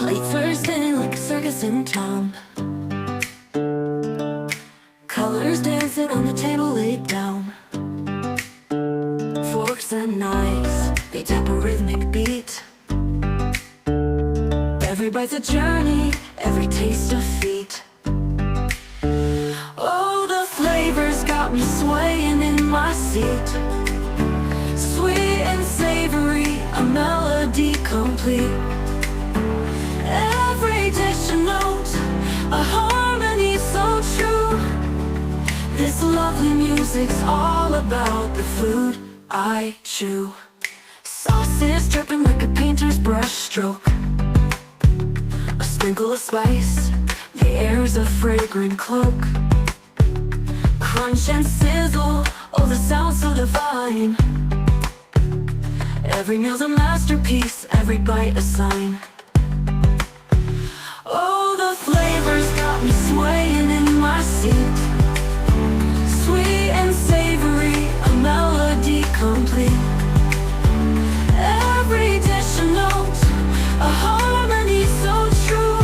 Late Thursday like a circus in town. Colors dancing on the table laid down. Forks and knives, they tap a rhythmic beat. Every bite's a journey, every taste a feat. Oh, the flavors got me swaying in my seat. Sweet and savory, a melody complete. Every dish a note, a harmony so true. This lovely music's all about the food I chew. Sauces dripping like a painter's brush stroke. A sprinkle of spice, the air's a fragrant cloak. Crunch and sizzle, oh the sound so divine. Every meal's a masterpiece, every bite a sign. Oh, the flavors got me swaying in my seat. Sweet and savory, a melody complete. Every dish a note, a harmony so true.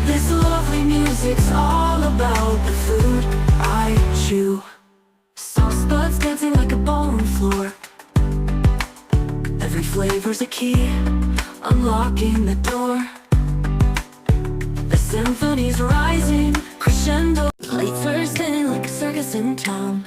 This lovely music's all about the food I chew. Sauce buds dancing like a ballroom floor. Every flavor's a key, unlocking the door. The symphony's rising, crescendo. Late Thursday like a circus in town.